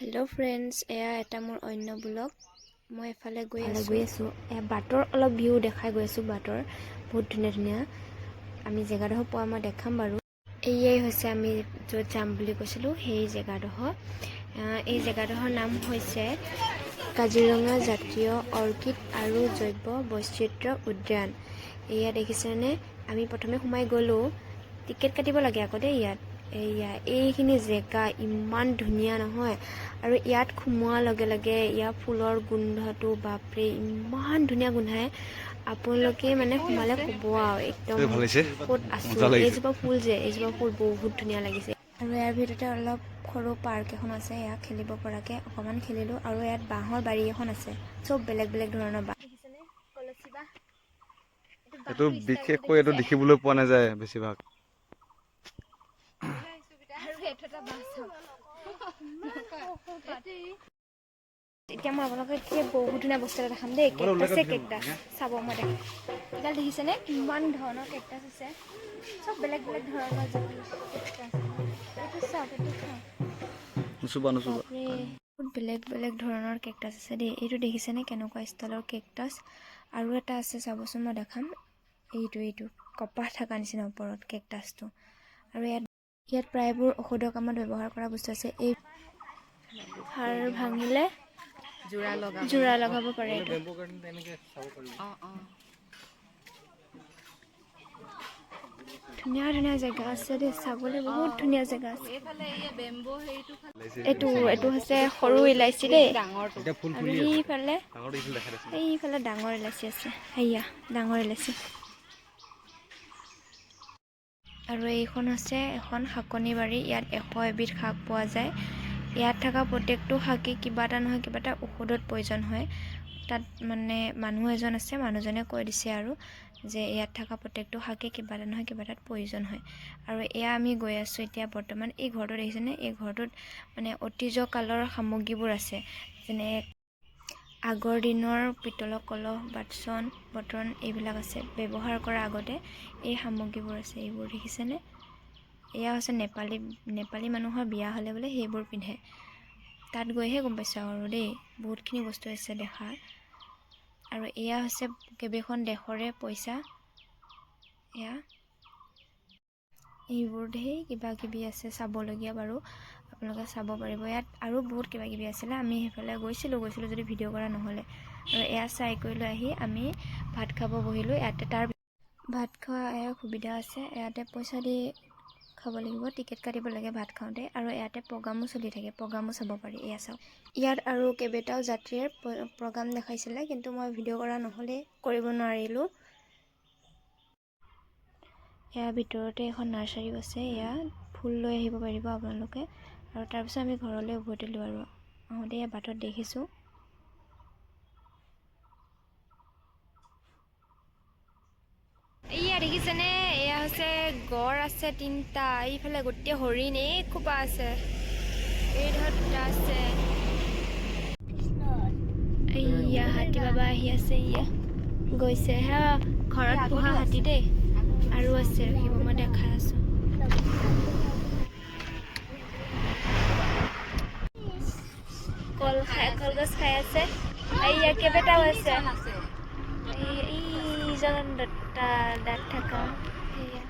hello friends एया এটা মোৰ অন্য ব্লগ মই এফালে গৈ আছো বাটৰ অলপ ভিউ দেখাই গৈ আছো বাটৰ বহুত ধুনীয়া ধুনীয়া আমি জেগাডোখৰ পোৱা মই দেখাম বাৰু এইয়ে হৈছে আমি য'ত যাম বুলি কৈছিলো সেই জেগাডোখৰ এই জেগাডোখৰ নাম হৈছে কাজিৰঙা জাতীয় অৰ্কিড আৰু জৈৱ বৈচিত্ৰ্য উদ্যান এয়া দেখিছেনে আমি প্ৰথমে সোমাই গলো টিকেট কাটিব লাগে আকৌ দেই ইয়াত এয়া এইখিনি জেগা ইমান ধুনীয়া নহয় আৰু ইয়াত খুমোৱা লগে লগে ইয়াৰ ফুলৰ গোন্ধটো বাপৰে ইমান ধুনীয়া গোন্ধায় আপোনালোকে মানে সোমালে ক'ব আৰু একদম ক'ত আছো এইজোপা ফুল যে এইজোপা ফুল বহুত ধুনীয়া লাগিছে আৰু ইয়াৰ ভিতৰতে অলপ সৰু পাৰ্ক এখন আছে ইয়াত খেলিব পৰাকে অকমান খেলিলো আৰু ইয়াত বাঁহৰ বাৰী এখন আছে চব বেলেগ বেলেগ ধৰণৰ বাঁহ দেখিছেনে কলচি বাঁহ এটো বিশেষকৈ এটো দেখিবলৈ পোৱা নাযায় বেছিভাগ এতিয়া মই আপোনালোকে বহুত ধুনীয়া বস্তু এটা দেখাম দেই কেকটাছ চাব মই দেখাম এডাল দেখিছেনে কিমান ধৰণৰ কেকটাছ আছে চব বেলেগ বেলেগ ধৰণৰ বহুত বেলেগ বেলেগ ধৰণৰ কেকটাছ আছে দেই এইটো দেখিছেনে কেনেকুৱা ষ্টাইলৰ কেকটাছ আৰু এটা আছে চাবচোন মই দেখাম এইটো কপাহ থকা নিচিনা ওপৰত কেকটাছটো আৰু ইয়াত প্ৰায়বোৰ ঔষধৰ কামত ব্যৱহাৰ কৰা বস্তু আছে এই হাড় ভাঙিলে জোৰা লগাব পাৰে ধুনীয়া ধুনীয়া জেগা আছে দেই চাবলৈ বহুত ধুনীয়া জেগা আছে এইটো হৈছে সৰু ইলাচি দেই আৰু এইফালে ডাঙৰ ইলাচি আছে সেয়া ডাঙৰ ইলাচি আৰু এইখন হৈছে এখন শাকনি বাৰী ইয়াত 100 এবিধ শাক পোৱা যায় ইয়াত থকা প্ৰত্যেকটো শাকে কিবা এটা নহয় কিবা এটা ঔষধত প্ৰয়োজন হয় তাত মানে মানুহ এজন আছে মানুহজনে কৈ দিছে আৰু যে ইয়াত থকা প্ৰত্যেকটো শাকে কিবা এটা নহয় কিবা এটাত প্ৰয়োজন হয় আৰু এয়া আমি গৈ আছো এতিয়া বৰ্তমান এই ঘৰটো দেখিছেনে এই ঘৰটোত মানে ঐতিহ্য কালৰ সামগ্ৰীবোৰ আছে যেনে আগৰ দিনৰ পিতলৰ কলহ বাচন বৰ্তন এইবিলাক আছে ব্যৱহাৰ কৰা আগতে এই সামগ্ৰীবোৰ আছে এইবোৰ দেখিছেনে এয়া হৈছে নেপালী মানুহৰ বিয়া হ'লে বোলে সেইবোৰ পিন্ধে তাত গৈহে গম পাইছো আৰু দেই বহুতখিনি বস্তু আছে দেখা আৰু এয়া হৈছে কেবেখন দেশৰে পইচা এয়া এইবোৰ ধেই কিবা কিবি আছে চাবলগীয়া বাৰু আপোনালোকে চাব পাৰিব ইয়াত আৰু বহুত কিবা কিবি আছিলে আমি সেইফালে গৈছিলো যদি ভিডিঅ' কৰা নহ'লে আৰু এয়া চাই কৰি লৈ আহি আমি ভাত খাব বহিলো ইয়াতে তাৰ ভাত খোৱা এয়া সুবিধা আছে ইয়াতে পইচা দি খাব লাগিব টিকেট কাটিব লাগে ভাত খাওঁতে আৰু ইয়াতে প্ৰগ্ৰামো চলি থাকে প্ৰগ্ৰামো চাব পাৰি এয়া চাওক ইয়াত আৰু কেইবাটাও যাত্ৰীৰ প্ৰগ্ৰাম দেখাইছিলে কিন্তু মই ভিডিঅ' কৰা নহ'লে কৰিব নোৱাৰিলোঁ ইয়াৰ ভিতৰতে এখন নাৰ্চাৰীও আছে এয়া ফুল লৈ আহিব পাৰিব আপোনালোকে আৰু তাৰপিছত আমি ঘৰলৈ উভতিলোঁ আৰু আহোঁতে এয়া বাটত দেখিছোঁ এয়া দেখিছেনে এয়া হৈছে গড় আছে 3টা এইফালে গোটেই হৰিণ খোপা আছে এই ধৰ 2টা আছে এয়া হাতী বাবা আহি আছে এয়া গৈছে হা ঘৰত পোহা হাতী দেই আৰু আছে ৰখিব মই দেখাই আছো কলগছ খাই আছে এয়া কেইবাটাও আছে এইজন দাঁত থকা এয়া